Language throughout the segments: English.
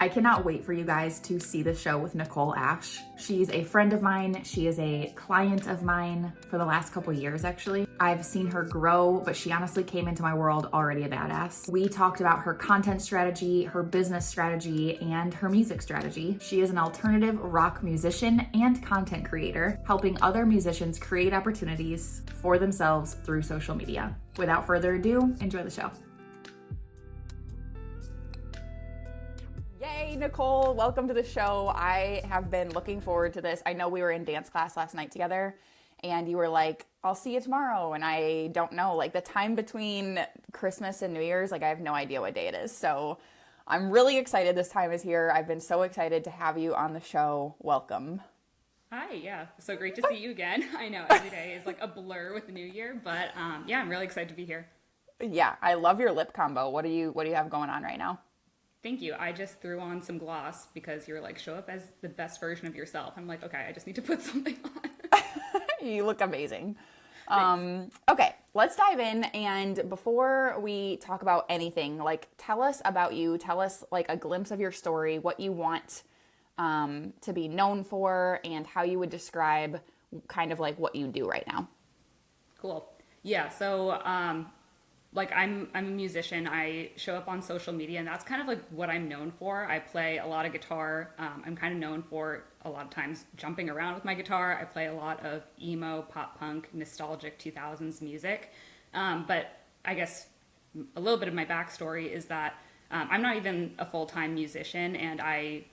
I cannot wait for you guys to see the show with Nicole Ash. She's a friend of mine. She is a client of mine for the last couple years, actually. I've seen her grow, but she honestly came into my world already a badass. We talked about her content strategy, her business strategy, and her music strategy. She is an alternative rock musician and content creator, helping other musicians create opportunities for themselves through social media. Without further ado, enjoy the show. Yay, Nicole, welcome to the show. I have been looking forward to this. I know we were in dance class last night together and you were like, I'll see you tomorrow. And I don't know, like the time between Christmas and New Year's, like I have no idea what day it is. So I'm really excited this time is here. I've been so excited to have you on the show. Welcome. Hi, yeah. So great to see you again. I know every day is like a blur with the new year, but yeah, I'm really excited to be here. Yeah, I love your lip combo. What do you have going on right now? Thank you. I just threw on some gloss because you're like, show up as the best version of yourself. I'm like, okay, I just need to put something on. You look amazing. Okay, let's dive in. And before we talk about anything, like tell us about you. Tell us like a glimpse of your story, what you want to be known for, and how you would describe kind of like what you do right now. Cool. Yeah. So, like I'm a musician. I show up on social media, and that's kind of like what I'm known for. I play a lot of guitar. I'm kind of known for a lot of times jumping around with my guitar. I play a lot of emo, pop punk, nostalgic 2000s music. But I guess a little bit of my backstory is that I'm not even a full-time musician,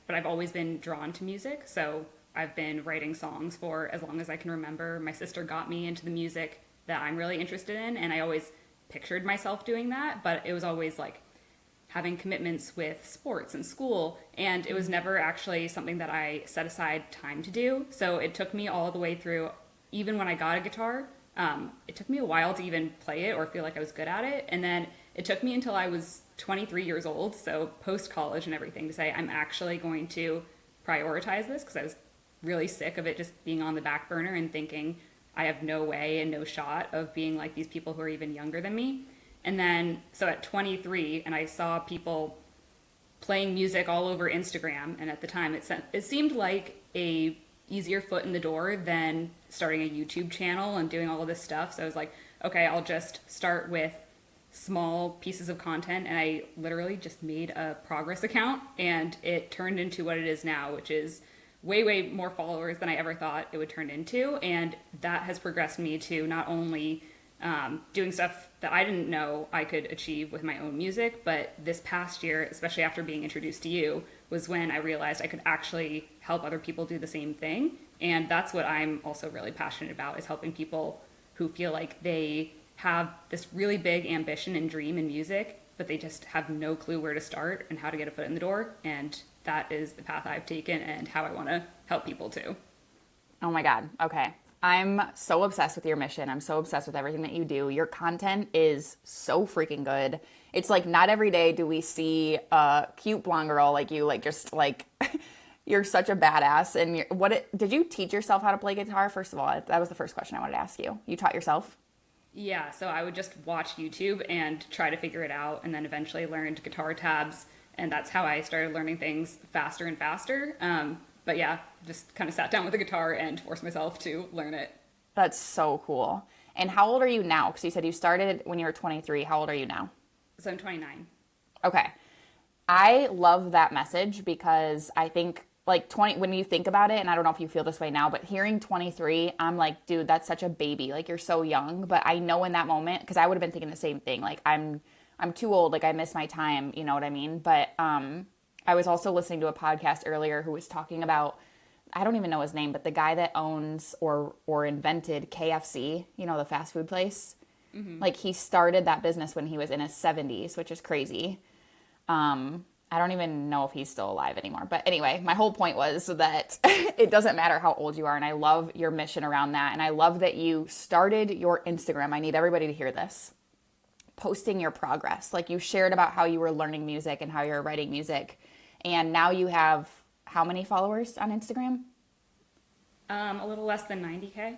but I've always been drawn to music. So I've been writing songs for as long as I can remember. My sister got me into the music that I'm really interested in, and I always pictured myself doing that, but it was always like having commitments with sports and school, and it was never actually something that I set aside time to do. So it took me all the way through, even when I got a guitar, it took me a while to even play it or feel like I was good at it. And then it took me until I was 23 years old, so post-college and everything, to say I'm actually going to prioritize this, because I was really sick of it just being on the back burner and thinking I have no way and no shot of being like these people who are even younger than me. And then, so at 23, and I saw people playing music all over Instagram, and at the time it seemed like a easier foot in the door than starting a YouTube channel and doing all of this stuff. So I was like, okay, I'll just start with small pieces of content, and I literally just made a progress account, and it turned into what it is now, which is way more followers than I ever thought it would turn into. And that has progressed me to not only doing stuff that I didn't know I could achieve with my own music, but this past year, especially after being introduced to you, was when I realized I could actually help other people do the same thing. And that's what I'm also really passionate about, is helping people who feel like they have this really big ambition and dream in music, but they just have no clue where to start and how to get a foot in the door. And that is the path I've taken and how I want to help people too. Oh my God. Okay. I'm so obsessed with your mission. I'm so obsessed with everything that you do. Your content is so freaking good. It's like not every day do we see a cute blonde girl like you, like just like you're such a badass. And did you teach yourself how to play guitar? First of all, that was the first question I wanted to ask you. You taught yourself? Yeah. So I would just watch YouTube and try to figure it out, and then eventually learned guitar tabs. And that's how I started learning things faster and faster. But yeah, just kind of sat down with a guitar and forced myself to learn it. That's so cool. And how old are you now? Because you said you started when you were 23. How old are you now? So I'm 29. Okay. I love that message, because I think like 20, when you think about it, and I don't know if you feel this way now, but hearing 23, I'm like, dude, that's such a baby. Like, you're so young. But I know in that moment, because I would have been thinking the same thing. Like, I'm too old. Like, I miss my time. You know what I mean? But I was also listening to a podcast earlier who was talking about, I don't even know his name, but the guy that owns or invented KFC, you know, the fast food place. Mm-hmm. Like, he started that business when he was in his 70s, which is crazy. I don't even know if he's still alive anymore. But anyway, my whole point was that it doesn't matter how old you are. And I love your mission around that. And I love that you started your Instagram. I need everybody to hear this. Posting your progress. Like, you shared about how you were learning music and how you're writing music. And now you have how many followers on Instagram? A little less than 90K.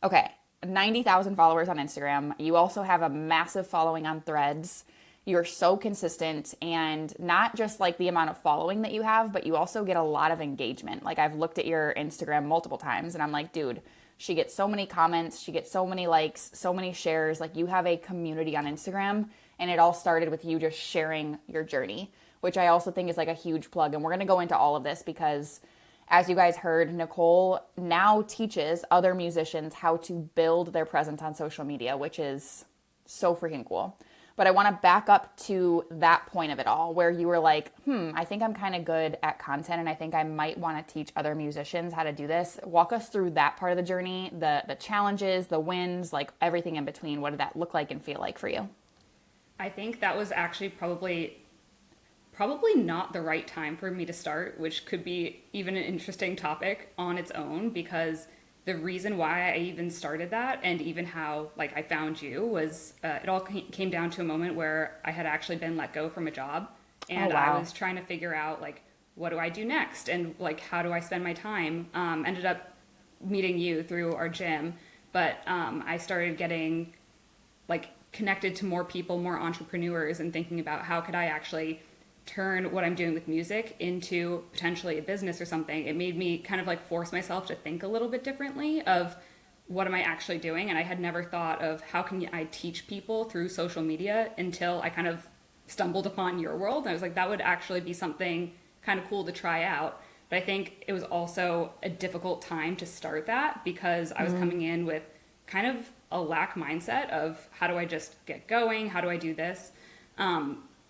Okay. 90,000 followers on Instagram. You also have a massive following on Threads. you're so consistent, and not just like the amount of following that you have, but you also get a lot of engagement. Like I've looked at your Instagram multiple times and I'm like, dude, she gets so many comments, she gets so many likes, so many shares. Like you have a community on Instagram, and it all started with you just sharing your journey, which I also think is like a huge plug. And we're going to go into all of this because, as you guys heard, Nicole now teaches other musicians how to build their presence on social media, which is so freaking cool. But I want to back up to that point of it all where you were like, I think I'm kind of good at content and I think I might want to teach other musicians how to do this. Walk us through that part of the journey, the challenges, the wins, like everything in between. What did that look like and feel like for you? I think that was actually probably not the right time for me to start, which could be even an interesting topic on its own, because the reason why I even started that and even how like I found you was it all came down to a moment where I had actually been let go from a job, and Oh, wow. I was trying to figure out like what do I do next and like how do I spend my time. Ended up meeting you through our gym, but I started getting like connected to more people, more entrepreneurs, and thinking about how could I actually turn what I'm doing with music into potentially a business or something. It made me kind of like force myself to think a little bit differently of what am I actually doing. And I had never thought of how can I teach people through social media until I kind of stumbled upon your world. And I was like, that would actually be something kind of cool to try out. But I think it was also a difficult time to start that because I was coming in with kind of a lack mindset of how do I just get going? How do I do this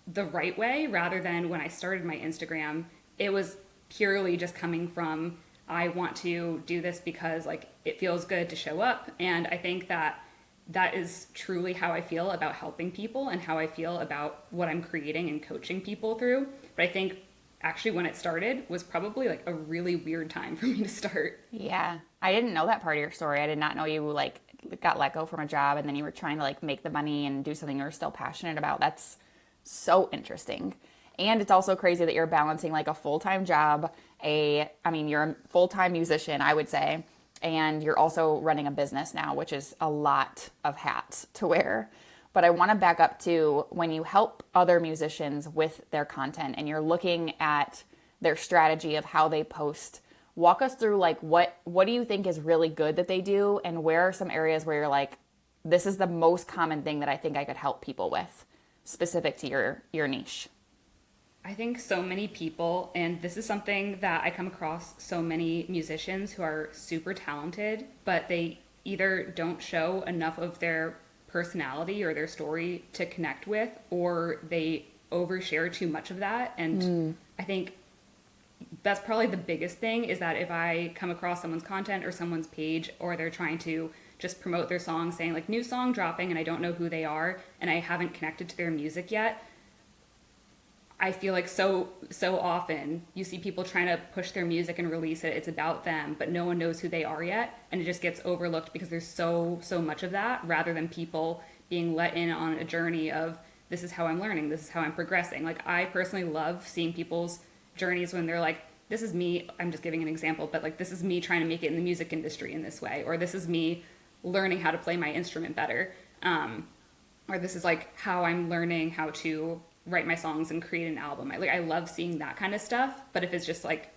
the right way? Rather than when I started my Instagram, it was purely just coming from, I want to do this because like it feels good to show up. And I think that that is truly how I feel about helping people and how I feel about what I'm creating and coaching people through. But I think actually when it started was probably like a really weird time for me to start. Yeah. I didn't know that part of your story. I did not know you like got let go from a job and then you were trying to like make the money and do something you were still passionate about. That's so interesting. And it's also crazy that you're balancing like a full-time job, you're a full-time musician, I would say, and you're also running a business now, which is a lot of hats to wear. But I want to back up to when you help other musicians with their content and you're looking at their strategy of how they post. Walk us through like what do you think is really good that they do, and where are some areas where you're like, this is the most common thing that I think I could help people with, specific to your niche? I think so many people, and this is something that I come across so many musicians who are super talented, but they either don't show enough of their personality or their story to connect with, or they overshare too much of that. And I think that's probably the biggest thing, is that if I come across someone's content or someone's page, or they're trying to just promote their song saying like new song dropping, and I don't know who they are and I haven't connected to their music yet, I feel like so often you see people trying to push their music and release it. It's about them, but no one knows who they are yet, and it just gets overlooked because there's so much of that, rather than people being let in on a journey of this is how I'm learning, this is how I'm progressing. Like I personally love seeing people's journeys when they're like, this is me, I'm just giving an example, but like this is me trying to make it in the music industry in this way, or this is me learning how to play my instrument better, or this is like how I'm learning how to write my songs and create an album. I love seeing that kind of stuff, but if it's just like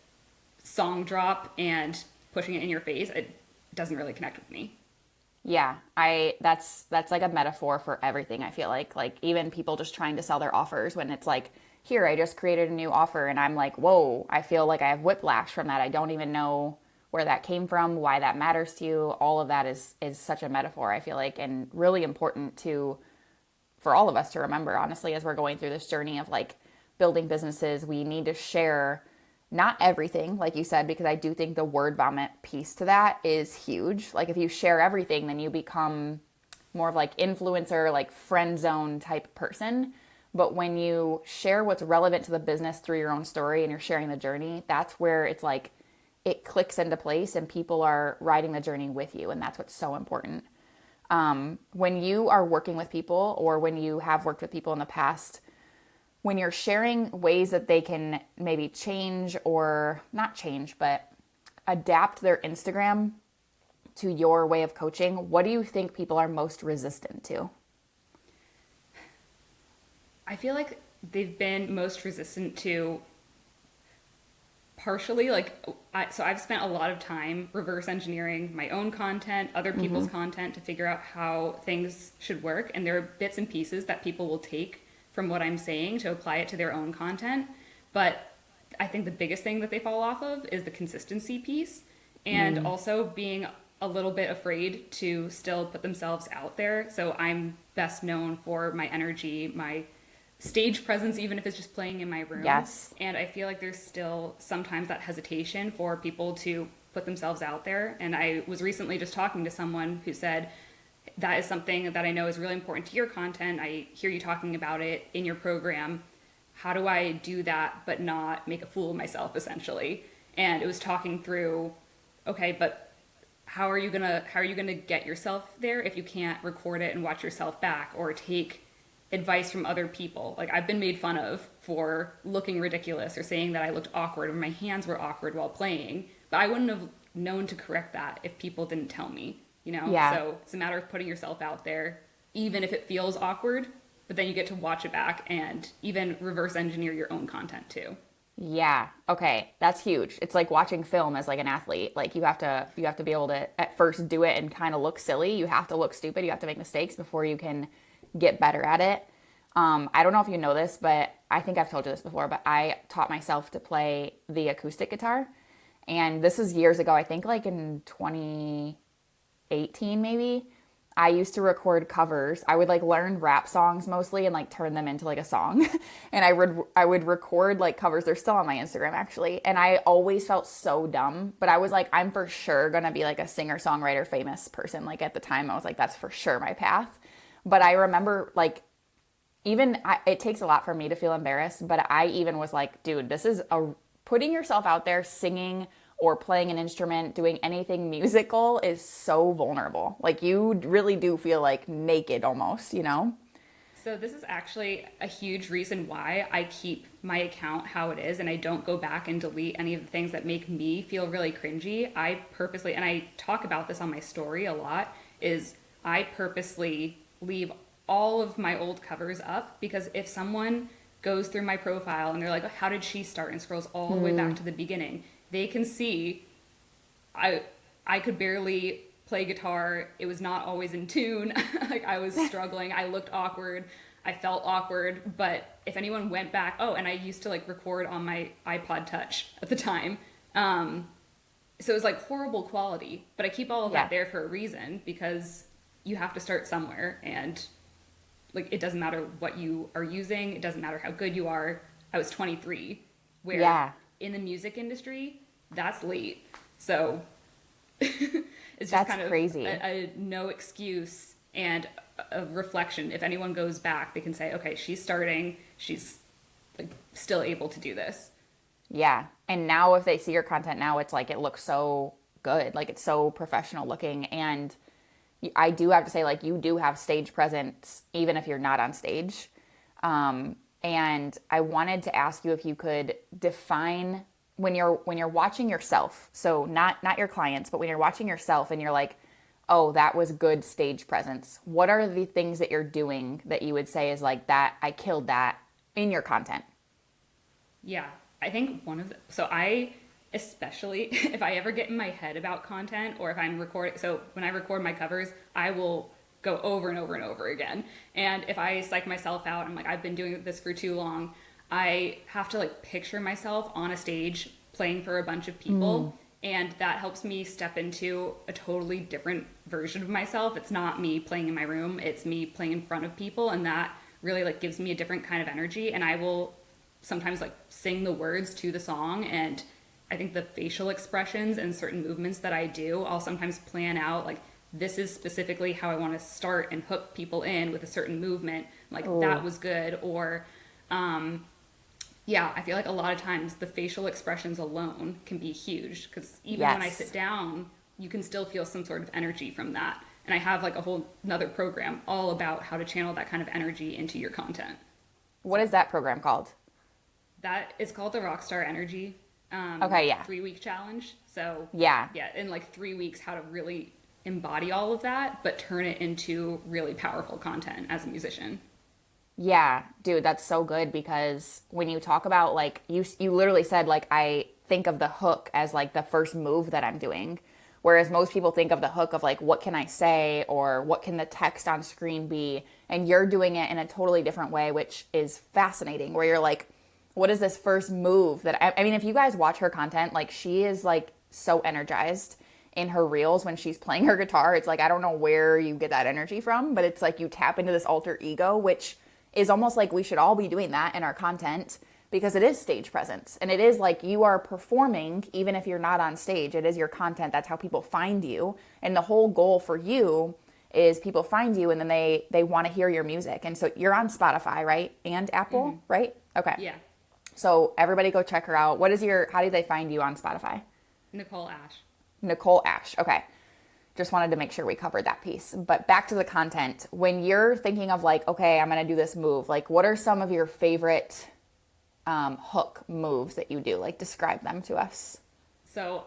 song drop and pushing it in your face, it doesn't really connect with me. Yeah, that's like a metaphor for everything. I feel like even people just trying to sell their offers, when it's like, here, I just created a new offer, and I'm like, whoa, I feel like I have whiplash from that. I don't even know where that came from, why that matters to you. All of that is such a metaphor, I feel like, and really important for all of us to remember, honestly, as we're going through this journey of like building businesses. We need to share not everything, like you said, because I do think the word vomit piece to that is huge. Like if you share everything, then you become more of like influencer, like friend zone type person. But when you share what's relevant to the business through your own story and you're sharing the journey, that's where it's like it clicks into place and people are riding the journey with you. And that's what's so important. When you are working with people, or when you have worked with people in the past, when you're sharing ways that they can maybe change, or not change, but adapt their Instagram to your way of coaching, what do you think people are most resistant to? I feel like they've been most resistant to partially so I've spent a lot of time reverse engineering my own content, other people's content to figure out how things should work. And there are bits and pieces that people will take from what I'm saying to apply it to their own content. But I think the biggest thing that they fall off of is the consistency piece, and also being a little bit afraid to still put themselves out there. So I'm best known for my energy, my stage presence, even if it's just playing in my room. Yes. And I feel like there's still sometimes that hesitation for people to put themselves out there. And I was recently just talking to someone who said, that is something that I know is really important to your content. I hear you talking about it in your program. How do I do that but not make a fool of myself, essentially? And it was talking through, okay, but how are you gonna get yourself there if you can't record it and watch yourself back or take advice from other people? Like, I've been made fun of for looking ridiculous or saying that I looked awkward or my hands were awkward while playing, but I wouldn't have known to correct that if people didn't tell me, you know? Yeah. So it's a matter of putting yourself out there, even if it feels awkward, but then you get to watch it back and even reverse engineer your own content too. Yeah. Okay. That's huge. It's like watching film as like an athlete. Like you have to be able to at first do it and kind of look silly. You have to look stupid. You have to make mistakes before you can get better at it. I don't know if you know this, but I think I've told you this before, but I taught myself to play the acoustic guitar. And this is years ago, I think like in 2018 maybe. I used to record covers. I would like learn rap songs mostly and like turn them into like a song. And I would record like covers. They're still on my Instagram actually. And I always felt so dumb, but I was like, I'm for sure going to be like a singer-songwriter famous person. Like at the time I was like, that's for sure my path. But I remember like it takes a lot for me to feel embarrassed, but I even was like, dude, this is putting yourself out there singing or playing an instrument, doing anything musical is so vulnerable. Like you really do feel like naked almost, you know? So this is actually a huge reason why I keep my account how it is and I don't go back and delete any of the things that make me feel really cringy. I purposely, and I talk about this on my story a lot, is I purposely leave all of my old covers up because if someone goes through my profile and they're like, how did she start, and scrolls all the way back to the beginning, they can see I could barely play guitar. It was not always in tune. Like I was struggling. I looked awkward. I felt awkward. But if anyone went back, and I used to like record on my iPod Touch at the time. So it was like horrible quality, but I keep all of that there for a reason because you have to start somewhere, and like it doesn't matter what you are using. It doesn't matter how good you are. I was 23 where in the music industry, that's late. So it's just that's kind of crazy. A no excuse and a reflection. If anyone goes back, they can say, okay, she's starting, she's like still able to do this. Yeah. And now if they see your content now, it's like it looks so good. Like it's so professional looking. And I do have to say, like, you do have stage presence even if you're not on stage. And I wanted to ask you if you could define when you're watching yourself, so not your clients, but when you're watching yourself and you're like, oh, that was good stage presence. What are the things that you're doing that you would say is like that, I killed that in your content? Yeah, I think so I, especially if I ever get in my head about content or if I'm recording, so when I record my covers, I will go over and over and over again. And if I psych myself out, I'm like, I've been doing this for too long, I have to like picture myself on a stage playing for a bunch of people. And that helps me step into a totally different version of myself. It's not me playing in my room, it's me playing in front of people. And that really like gives me a different kind of energy. And I will sometimes like sing the words to the song. And I think the facial expressions and certain movements that I do, I'll sometimes plan out like, this is specifically how I want to start and hook people in with a certain movement. Like that was good. Or, I feel like a lot of times the facial expressions alone can be huge because even when I sit down, you can still feel some sort of energy from that. And I have like a whole another program all about how to channel that kind of energy into your content. What is that program called? That is called the Rockstar Energy 3-week challenge. So in like 3 weeks, how to really embody all of that, but turn it into really powerful content as a musician. Yeah, dude, that's so good because when you talk about like you literally said like I think of the hook as like the first move that I'm doing, whereas most people think of the hook of like what can I say or what can the text on screen be, and you're doing it in a totally different way, which is fascinating. Where you're like, what is this first move that I mean, if you guys watch her content, like she is like so energized in her reels when she's playing her guitar. It's like I don't know where you get that energy from, but it's like you tap into this alter ego, which is almost like we should all be doing that in our content because it is stage presence. And it is like you are performing even if you're not on stage. It is your content. That's how people find you. And the whole goal for you is people find you and then they want to hear your music. And so you're on Spotify, right? And Apple, right? Okay. Yeah. So everybody go check her out. How do they find you on Spotify? Nicole Ash. Nicole Ash. Okay. Just wanted to make sure we covered that piece. But back to the content. When you're thinking of like, okay, I'm going to do this move, like what are some of your favorite hook moves that you do? Like describe them to us. So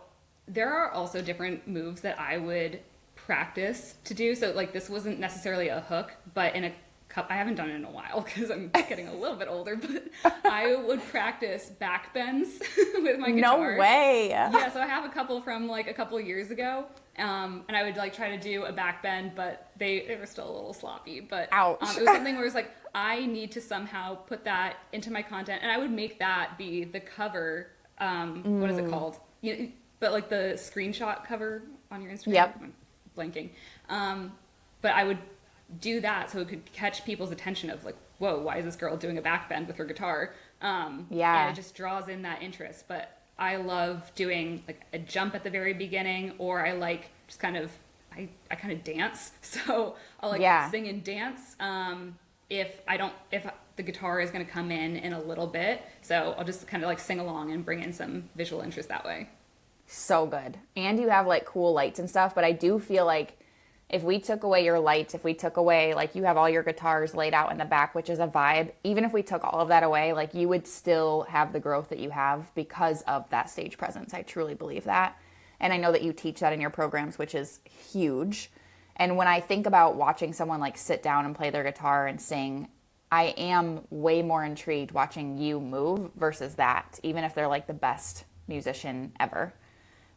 there are also different moves that I would practice to do. So like this wasn't necessarily a hook, but in a cup, I haven't done it in a while because I'm getting a little bit older, but I would practice back bends with my guitar. No way. Yeah, so I have a couple from like a couple years ago. And I would like try to do a back bend, but they were still a little sloppy. But ouch. It was something where it was like, I need to somehow put that into my content. And I would make that be the cover. What is it called? But like the screenshot cover on your Instagram. Yep. I'm blanking. But I would do that so it could catch people's attention of like, whoa, why is this girl doing a back bend with her guitar? Yeah. And it just draws in that interest. But I love doing like a jump at the very beginning, or I like just kind of, I kind of dance. So I'll like sing and dance. If the guitar is going to come in a little bit. So I'll just kind of like sing along and bring in some visual interest that way. So good. And you have like cool lights and stuff, but I do feel like if we took away your lights, if we took away, like you have all your guitars laid out in the back, which is a vibe, even if we took all of that away, like you would still have the growth that you have because of that stage presence. I truly believe that. And I know that you teach that in your programs, which is huge. And when I think about watching someone like sit down and play their guitar and sing, I am way more intrigued watching you move versus that, even if they're like the best musician ever.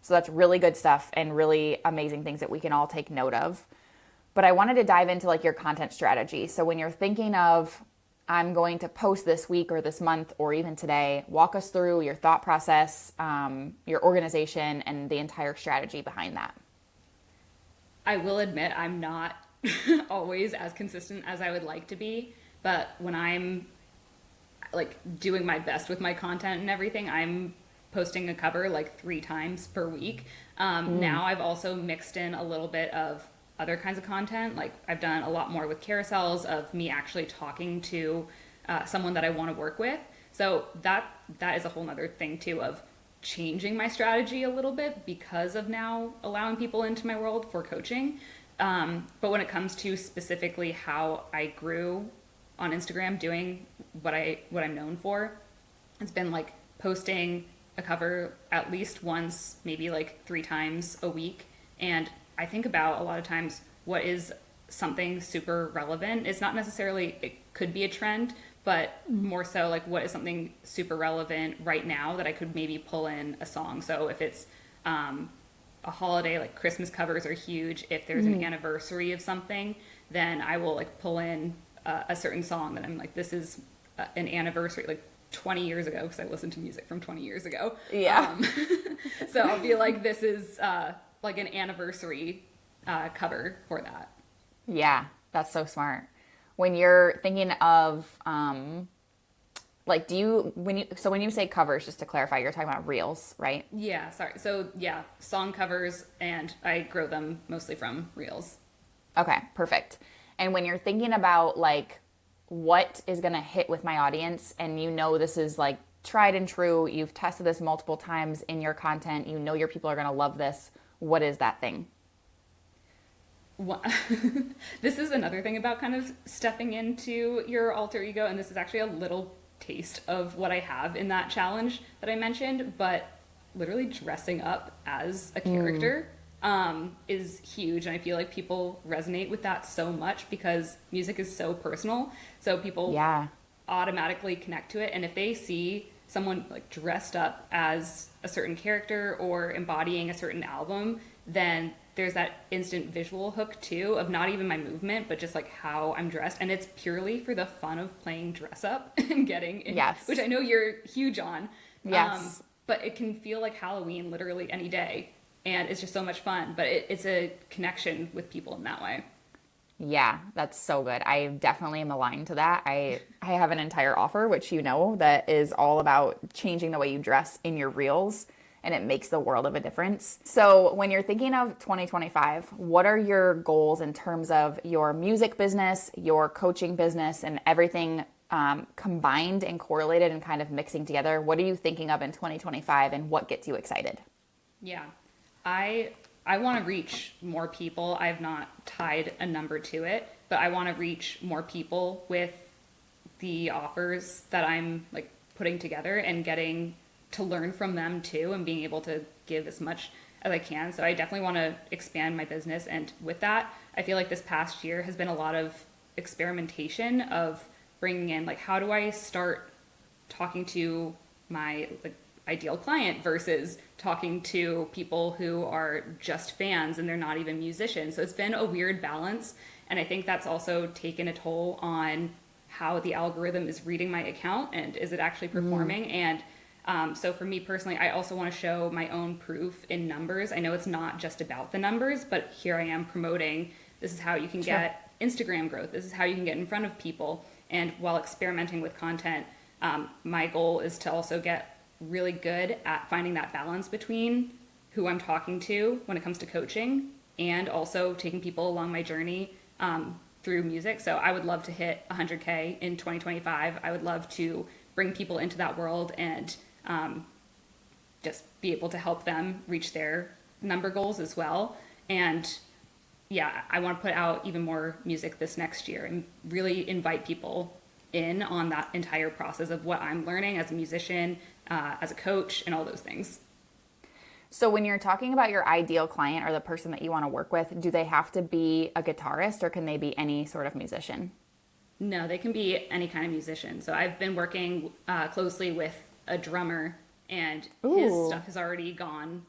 So that's really good stuff and really amazing things that we can all take note of. But I wanted to dive into like your content strategy. So when you're thinking of, I'm going to post this week or this month or even today, walk us through your thought process, your organization, and the entire strategy behind that. I will admit I'm not always as consistent as I would like to be, but when I'm like doing my best with my content and everything, I'm posting a cover like 3 times per week. Now I've also mixed in a little bit of other kinds of content. Like I've done a lot more with carousels of me actually talking to someone that I want to work with. So that is a whole nother thing too of changing my strategy a little bit because of now allowing people into my world for coaching. But when it comes to specifically how I grew on Instagram doing what I'm known for, it's been like posting a cover at least once, maybe like 3 times a week. And I think about a lot of times what is something super relevant. It's not necessarily, it could be a trend, but more so like what is something super relevant right now that I could maybe pull in a song. So if it's a holiday, like Christmas covers are huge. If there's an anniversary of something, then I will like pull in a certain song that I'm like, this is an anniversary, like 20 years ago, because I listened to music from 20 years ago. Yeah. So I'll be like, this is like an anniversary cover for that. Yeah, that's so smart. When you're thinking of, like, when you say covers, just to clarify, you're talking about reels, right? Yeah, sorry. So yeah, song covers, and I grow them mostly from reels. Okay, perfect. And when you're thinking about like, what is going to hit with my audience, and you know this is like tried and true, you've tested this multiple times in your content, you know your people are going to love this, what is that thing? This is another thing about kind of stepping into your alter ego, and this is actually a little taste of what I have in that challenge that I mentioned, but literally dressing up as a character. is huge. And I feel like people resonate with that so much because music is so personal. So people Yeah. automatically connect to it. And if they see someone like dressed up as a certain character or embodying a certain album, then there's that instant visual hook too of not even my movement, but just like how I'm dressed. And it's purely for the fun of playing dress up and getting in, Yes. which I know you're huge on. Yes. But it can feel like Halloween literally any day. And it's just so much fun. But it's a connection with people in that way. Yeah, that's so good. I definitely am aligned to that. I have an entire offer, which you know, that is all about changing the way you dress in your reels, and it makes the world of a difference. So, when you're thinking of 2025, what are your goals in terms of your music business, your coaching business, and everything combined and correlated and kind of mixing together? What are you thinking of in 2025, and what gets you excited? Yeah. I want to reach more people. I've not tied a number to it, but I want to reach more people with the offers that I'm like putting together and getting to learn from them too and being able to give as much as I can. So I definitely want to expand my business. And with that, I feel like this past year has been a lot of experimentation of bringing in like, how do I start talking to my like ideal client versus talking to people who are just fans and they're not even musicians. So it's been a weird balance. And I think that's also taken a toll on how the algorithm is reading my account and is it actually performing. And so for me personally, I also want to show my own proof in numbers. I know it's not just about the numbers, but here I am promoting this is how you can get Instagram growth. This is how you can get in front of people. And while experimenting with content, my goal is to also get really good at finding that balance between who I'm talking to when it comes to coaching and also taking people along my journey through music. So I would love to hit 100K in 2025. I would love to bring people into that world and just be able to help them reach their number goals as well. And yeah, I want to put out even more music this next year and really invite people in on that entire process of what I'm learning as a musician, as a coach, and all those things. So when you're talking about your ideal client or the person that you want to work with, do they have to be a guitarist or can they be any sort of musician? No, they can be any kind of musician. So I've been working closely with a drummer, and his stuff has already gone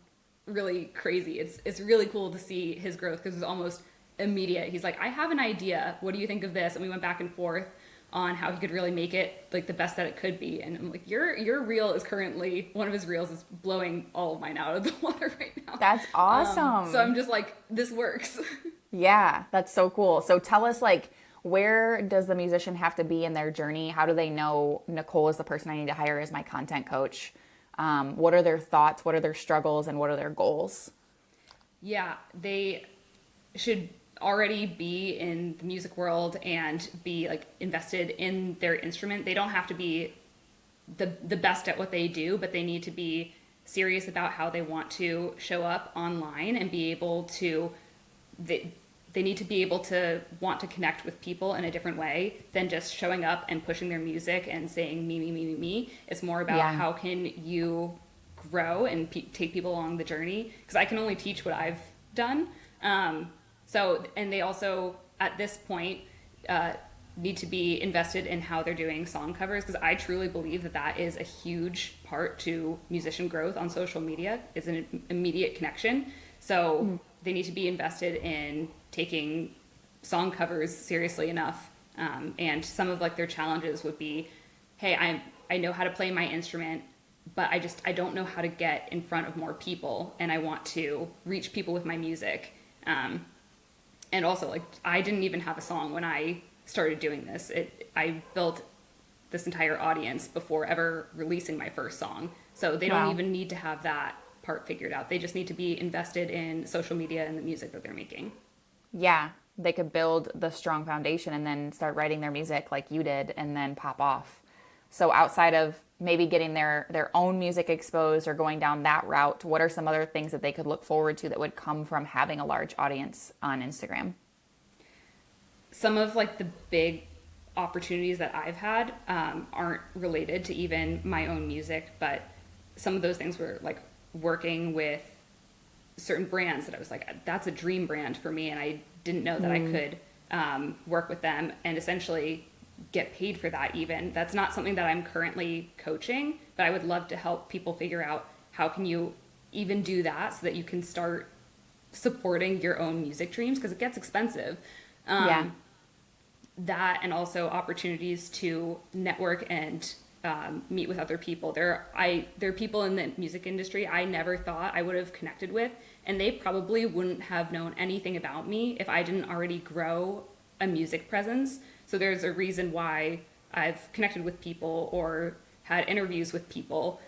really crazy. It's really cool to see his growth because it's almost immediate. He's like, I have an idea. What do you think of this? And we went back and forth on how he could really make it like the best that it could be. And I'm like, your reel is currently, one of his reels is blowing all of mine out of the water right now. That's awesome. So I'm just like, this works. Yeah, that's so cool. So tell us, like, where does the musician have to be in their journey? How do they know Nicole is the person I need to hire as my content coach? What are their thoughts? What are their struggles? And what are their goals? Yeah, they should already be in the music world and be like invested in their instrument. They don't have to be the best at what they do, but they need to be serious about how they want to show up online and be able to they need to be able to want to connect with people in a different way than just showing up and pushing their music and saying me, me, me, me, me. It's more about how can you grow and take people along the journey, because I can only teach what I've done. And they also, at this point, need to be invested in how they're doing song covers, because I truly believe that that is a huge part to musician growth on social media, is an immediate connection. So they need to be invested in taking song covers seriously enough. And some of like their challenges would be, hey, I know how to play my instrument, but I don't know how to get in front of more people, and I want to reach people with my music. And also, like, I didn't even have a song when I started doing this. I built this entire audience before ever releasing my first song. So they don't even need to have that part figured out. They just need to be invested in social media and the music that they're making. Yeah, they could build the strong foundation and then start writing their music like you did and then pop off. So outside of maybe getting their own music exposed or going down that route, what are some other things that they could look forward to that would come from having a large audience on Instagram? Some of like the big opportunities that I've had aren't related to even my own music, but some of those things were like working with certain brands that I was like, that's a dream brand for me, and I didn't know that I could work with them and essentially get paid for that. Even that's not something that I'm currently coaching, but I would love to help people figure out how can you even do that so that you can start supporting your own music dreams, because it gets expensive. Yeah. That, and also opportunities to network and meet with other people. There are people in the music industry I never thought I would have connected with, and they probably wouldn't have known anything about me if I didn't already grow a music presence. So there's a reason why I've connected with people or had interviews with people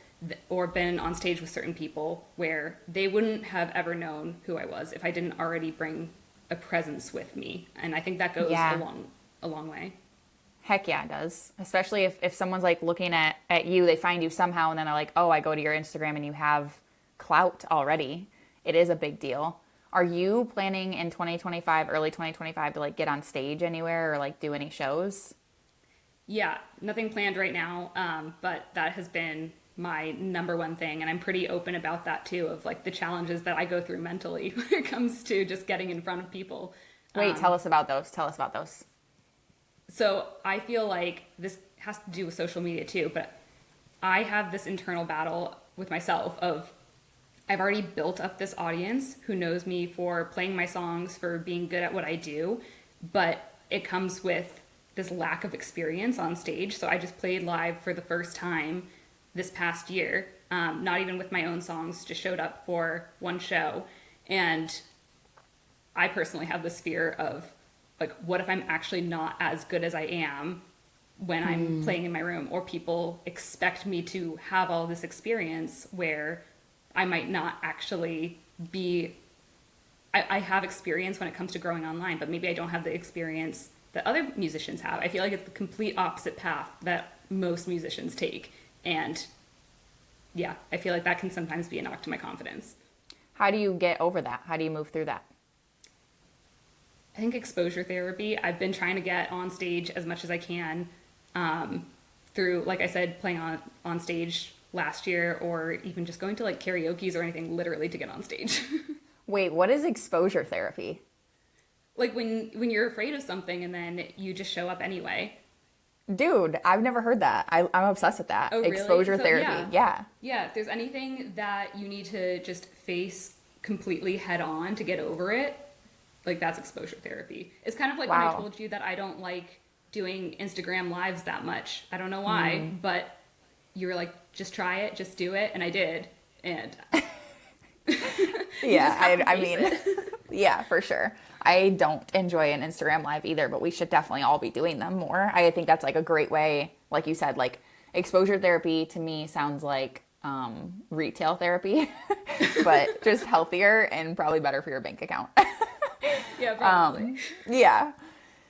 or been on stage with certain people where they wouldn't have ever known who I was if I didn't already bring a presence with me. And I think that goes a long way. Heck yeah, it does. Especially if someone's like looking at you, they find you somehow and then they're like, oh, I go to your Instagram and you have clout already. It is a big deal. Are you planning in 2025, early 2025, to like get on stage anywhere or like do any shows? Yeah, nothing planned right now, but that has been my number one thing, and I'm pretty open about that too, of like the challenges that I go through mentally when it comes to just getting in front of people. Wait, tell us about those. So I feel like this has to do with social media too, but I have this internal battle with myself of I've already built up this audience who knows me for playing my songs, for being good at what I do, but it comes with this lack of experience on stage. So I just played live for the first time this past year, not even with my own songs, just showed up for one show. And I personally have this fear of like, what if I'm actually not as good as I am when I'm playing in my room, or people expect me to have all this experience where I might not actually be, I have experience when it comes to growing online, but maybe I don't have the experience that other musicians have. I feel like it's the complete opposite path that most musicians take. And yeah, I feel like that can sometimes be a knock to my confidence. How do you get over that? How do you move through that? I think exposure therapy. I've been trying to get on stage as much as I can through, like I said, playing on stage last year, or even just going to like karaoke's or anything literally to get on stage. Wait, what is exposure therapy? Like when you're afraid of something and then you just show up anyway. Dude, I've never heard that. I'm obsessed with that. Oh, really? Exposure therapy. Yeah. Yeah, if there's anything that you need to just face completely head on to get over it, like that's exposure therapy. It's kind of like when I told you that I don't like doing Instagram lives that much. I don't know why, but you were like, just try it, just do it. And I did. And yeah, I mean, yeah, for sure. I don't enjoy an Instagram live either, but we should definitely all be doing them more. I think that's like a great way, like you said, like exposure therapy to me sounds like retail therapy, but just healthier and probably better for your bank account. Yeah, probably. Yeah.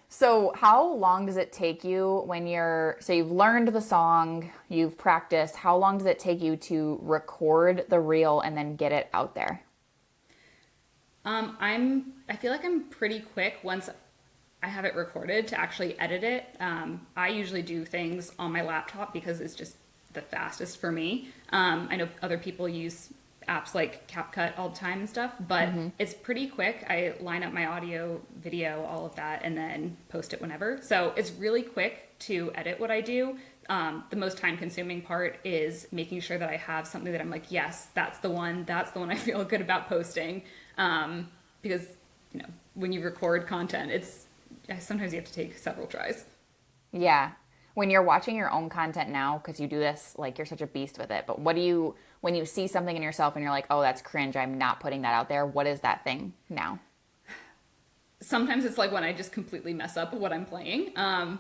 So how long does it take you so you've learned the song, you've practiced, how long does it take you to record the reel and then get it out there? I feel like I'm pretty quick once I have it recorded to actually edit it. I usually do things on my laptop because it's just the fastest for me. I know other people use apps like CapCut all the time and stuff, but it's pretty quick. I line up my audio, video, all of that, and then post it whenever. So it's really quick to edit what I do. The most time consuming part is making sure that I have something that I'm like, yes, that's the one I feel good about posting. Because, you know, when you record content, sometimes you have to take several tries. Yeah. When you're watching your own content now, because you do this, like you're such a beast with it, but when you see something in yourself and you're like, oh, that's cringe, I'm not putting that out there, what is that thing now? Sometimes it's like when I just completely mess up what I'm playing,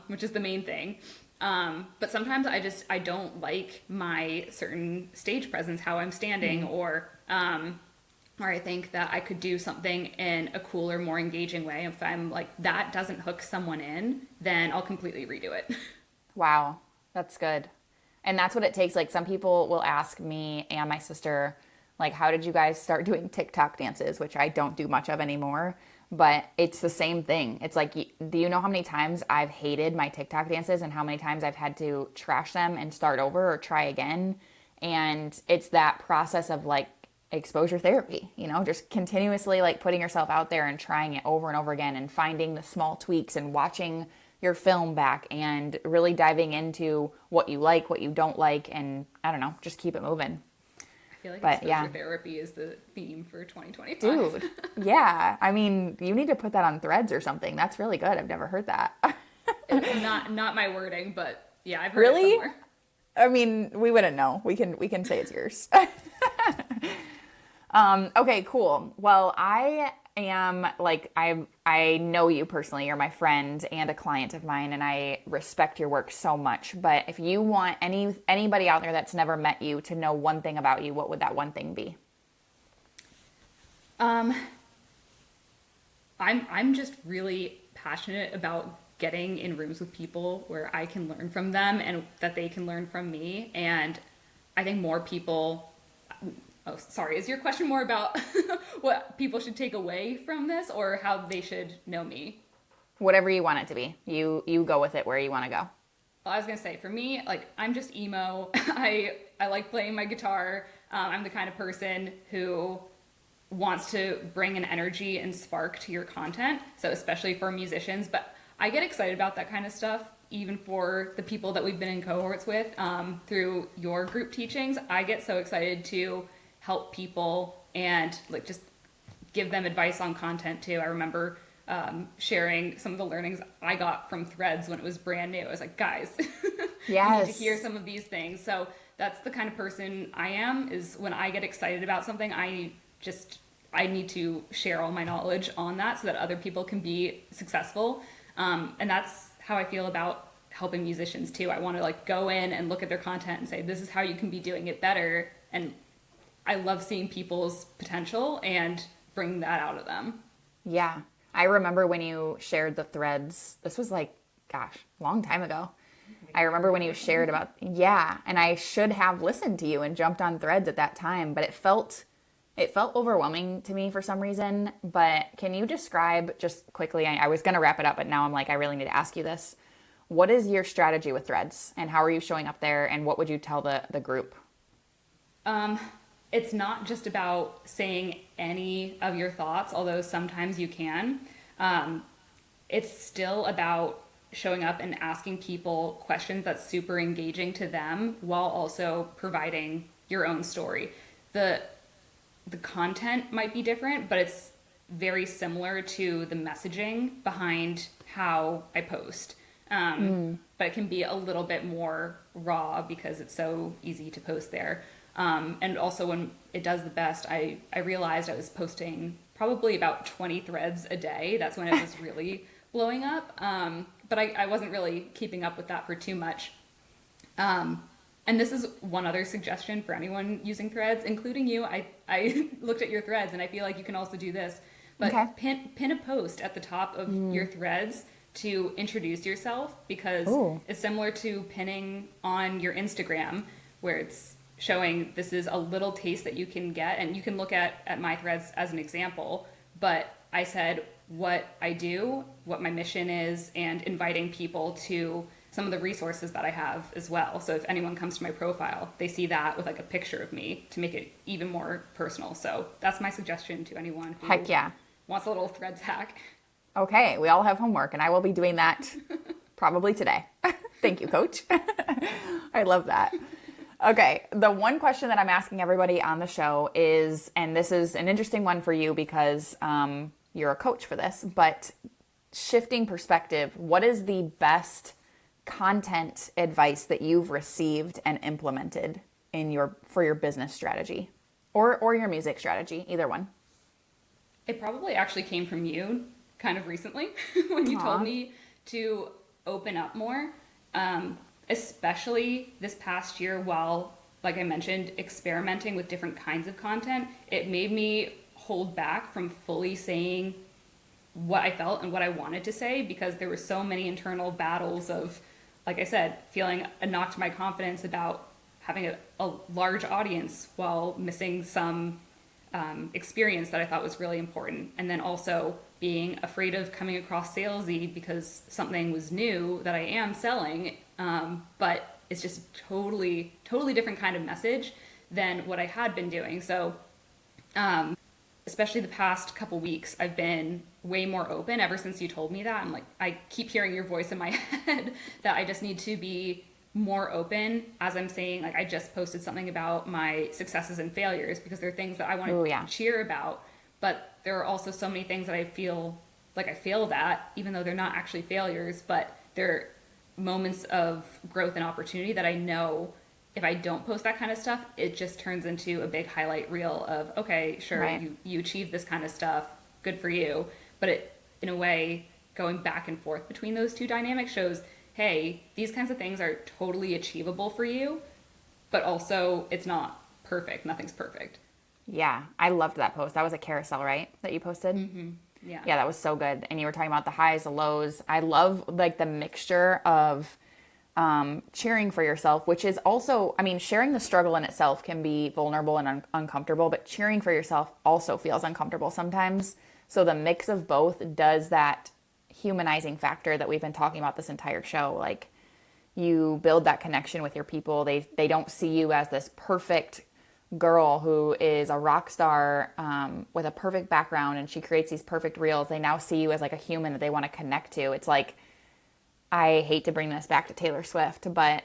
which is the main thing. But sometimes I don't like my certain stage presence, how I'm standing, or I think that I could do something in a cooler, more engaging way. If I'm like, that doesn't hook someone in, then I'll completely redo it. Wow, that's good. And that's what it takes. Like some people will ask me and my sister, like, how did you guys start doing TikTok dances, which I don't do much of anymore, but it's the same thing. It's like, do you know how many times I've hated my TikTok dances and how many times I've had to trash them and start over or try again? And it's that process of like exposure therapy, just continuously like putting yourself out there and trying it over and over again and finding the small tweaks and watching your film back and really diving into what you like, what you don't like, and I don't know, just keep it moving. I feel like But exposure yeah, therapy is the theme for 2025. dude, yeah. I mean, you need to put that on Threads or something. That's really good. I've never heard that. Not my wording, but yeah, I've heard it Really? somewhere. I mean, we wouldn't know. We can say it's yours. Okay, cool. Well, I am like I know you personally. You're my friend and a client of mine, and I respect your work so much. But if you want anybody out there that's never met you to know one thing about you, what would that one thing be? I'm just really passionate about getting in rooms with people where I can learn from them and that they can learn from me. And I think more people, oh, sorry, is your question more about what people should take away from this or how they should know me? Whatever you want it to be. You go with it where you want to go. Well, I was gonna say, for me, like, I'm just emo. I like playing my guitar. I'm the kind of person who wants to bring an energy and spark to your content. So especially for musicians, but I get excited about that kind of stuff, even for the people that we've been in cohorts with through your group teachings. I get so excited to help people and like just give them advice on content too. I remember sharing some of the learnings I got from Threads when it was brand new. I was like, guys, Yes. you need to hear some of these things. So that's the kind of person I am, is when I get excited about something, I need to share all my knowledge on that so that other people can be successful. And that's how I feel about helping musicians too. I want to like go in and look at their content and say, this is how you can be doing it better. And I love seeing people's potential and bring that out of them. Yeah. I remember when you shared the Threads. This was like, gosh, a long time ago. I remember when you shared about, yeah, and I should have listened to you and jumped on Threads at that time, but it felt overwhelming to me for some reason. But can you describe just quickly, I was going to wrap it up, but now I'm like, I really need to ask you this. What is your strategy with Threads and how are you showing up there and what would you tell the group? It's not just about saying any of your thoughts, although sometimes you can. It's still about showing up and asking people questions that's super engaging to them while also providing your own story. The content might be different, but it's very similar to the messaging behind how I post. But it can be a little bit more raw because it's so easy to post there. And also when it does the best, I realized I was posting probably about 20 threads a day. That's when it was really blowing up. But I wasn't really keeping up with that for too much. And this is one other suggestion for anyone using Threads, including you. I looked at your Threads and I feel like you can also do this. But Okay. pin a post at the top of your Threads to introduce yourself, because it's similar to pinning on your Instagram where it's showing this is a little taste that you can get. And you can look at my Threads as an example. But I said what I do, what my mission is, and inviting people to some of the resources that I have as well. So if anyone comes to my profile, they see that with like a picture of me to make it even more personal. So that's my suggestion to anyone who Heck yeah. wants a little Threads hack. Okay, we all have homework and I will be doing that probably today. Thank you, coach. I love that. Okay, the one question that I'm asking everybody on the show is, and this is an interesting one for you because you're a coach for this, but shifting perspective, what is the best content advice that you've received and implemented for your business strategy or your music strategy, either one? It probably actually came from you kind of recently when you told me to open up more, especially this past year while, like I mentioned, experimenting with different kinds of content. It made me hold back from fully saying what I felt and what I wanted to say because there were so many internal battles of, like I said, feeling knocked my confidence about having a large audience while missing some experience that I thought was really important. And then also being afraid of coming across salesy because something was new that I am selling, but it's just totally different kind of message than what I had been doing. So Especially the past couple weeks, I've been way more open ever since you told me that. I'm like, I keep hearing your voice in my head that I just need to be more open. As I'm saying, like, I just posted something about my successes and failures because they're things that I want to cheer about. But there are also so many things that I feel like I failed at, even though they're not actually failures, but they're moments of growth and opportunity that I know if I don't post that kind of stuff, it just turns into a big highlight reel of, okay, sure, Right. you achieved this kind of stuff, good for you. But it, in a way, going back and forth between those two dynamics shows, hey, these kinds of things are totally achievable for you, but also it's not perfect. Nothing's perfect. Yeah, I loved that post. That was a carousel, right? That you posted? Yeah. Yeah, that was so good. And you were talking about the highs, the lows. I love like the mixture of cheering for yourself, which is also, I mean, sharing the struggle in itself can be vulnerable and uncomfortable, but cheering for yourself also feels uncomfortable sometimes. So the mix of both does that humanizing factor that we've been talking about this entire show. Like, you build that connection with your people. They don't see you as this perfect girl who is a rock star with a perfect background and she creates these perfect reels. They now see you as like a human that they want to connect to. It's like, I hate to bring this back to Taylor Swift, but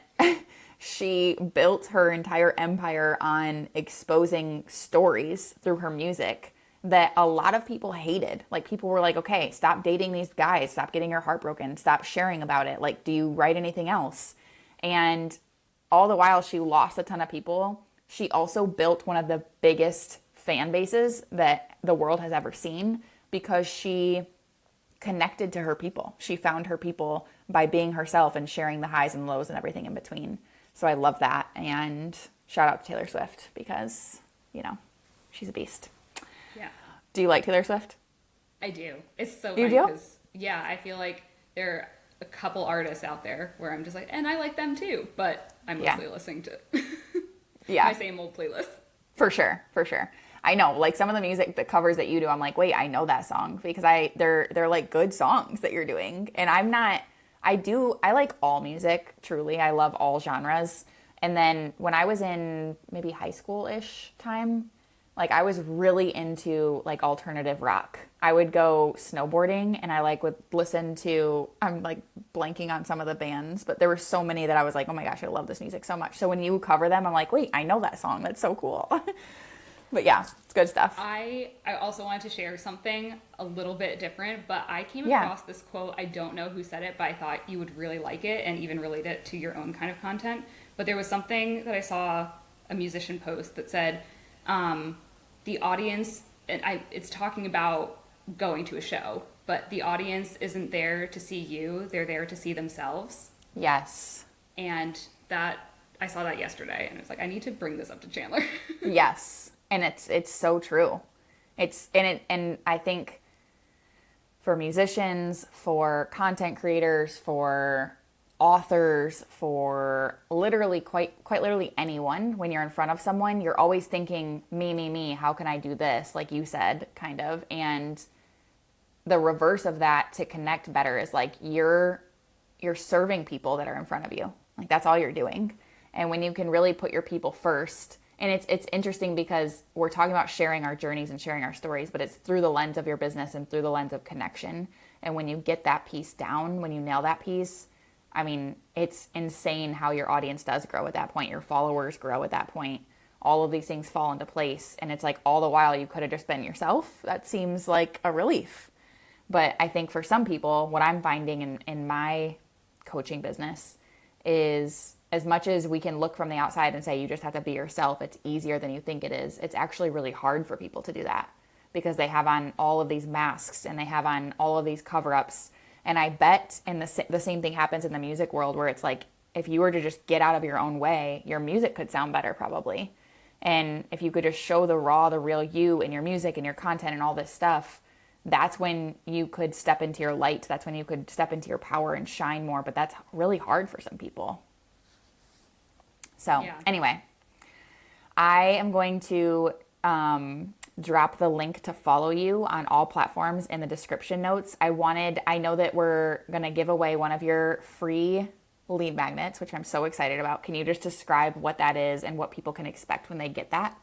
she built her entire empire on exposing stories through her music that a lot of people hated. Like, people were like, okay, stop dating these guys, stop getting your heart broken, stop sharing about it. Like, do you write anything else? And all the while she lost a ton of people, she also built one of the biggest fan bases that the world has ever seen because she connected to her people. She found her people by being herself and sharing the highs and lows and everything in between. So I love that. And shout out to Taylor Swift because, you know, she's a beast. Yeah. Do you like Taylor Swift? I do. It's so You funny do? because, yeah, I feel like there are a couple artists out there where I'm just like, and I like them too, but I'm mostly listening to my same old playlist. For sure. For sure. I know, like some of the music, the covers that you do, I'm like, wait, I know that song because they're like good songs that you're doing. And I like all music, truly. I love all genres. And then when I was in maybe high school-ish time, like I was really into like alternative rock. I would go snowboarding and I like would listen to, I'm like blanking on some of the bands, but there were so many that I was like, oh my gosh, I love this music so much. So when you cover them, I'm like, wait, I know that song. That's so cool. But yeah, it's good stuff. I also wanted to share something a little bit different, but I came across this quote. I don't know who said it, but I thought you would really like it and even relate it to your own kind of content. But there was something that I saw a musician post that said, the audience, and it's talking about going to a show, but the audience isn't there to see you, they're there to see themselves. Yes. And that, I saw that yesterday and I was like, I need to bring this up to Chandler. Yes. And it's so true. And I think for musicians, for content creators, for authors, for literally quite literally anyone, when you're in front of someone, you're always thinking, me, how can I do this? Like you said, kind of. And the reverse of that to connect better is like you're serving people that are in front of you. Like that's all you're doing. And when you can really put your people first, and it's interesting because we're talking about sharing our journeys and sharing our stories, but it's through the lens of your business and through the lens of connection. And when you get that piece down, when you nail that piece, I mean, it's insane how your audience does grow at that point. Your followers grow at that point. All of these things fall into place. And it's like all the while you could have just been yourself. That seems like a relief. But I think for some people, what I'm finding in my coaching business is as much as we can look from the outside and say you just have to be yourself, it's easier than you think it is. It's actually really hard for people to do that because they have on all of these masks and they have on all of these cover-ups. And I bet the same thing happens in the music world where it's like if you were to just get out of your own way, your music could sound better probably. And if you could just show the raw, the real you in your music and your content and all this stuff, that's when you could step into your light. That's when you could step into your power and shine more. But that's really hard for some people. So Anyway, I am going to drop the link to follow you on all platforms in the description notes. I know that we're going to give away one of your free lead magnets, which I'm so excited about. Can you just describe what that is and what people can expect when they get that?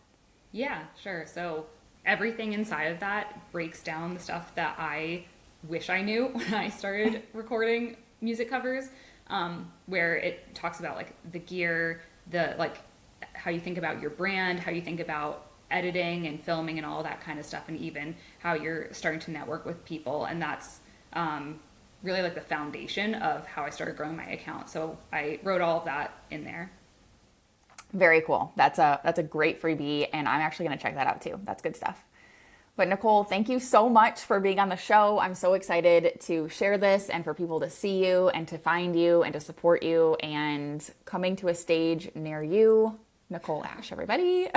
Yeah, sure. So everything inside of that breaks down the stuff that I wish I knew when I started recording music covers, where it talks about like the gear, the like how you think about your brand, how you think about editing and filming and all that kind of stuff, and even how you're starting to network with people. And that's really like the foundation of how I started growing my account. So I wrote all of that in there. Very cool. That's a great freebie, and I'm actually going to check that out too. That's good stuff. But Nicole, thank you so much for being on the show. I'm so excited to share this and for people to see you and to find you and to support you, and coming to a stage near you, Nicole Ash, everybody.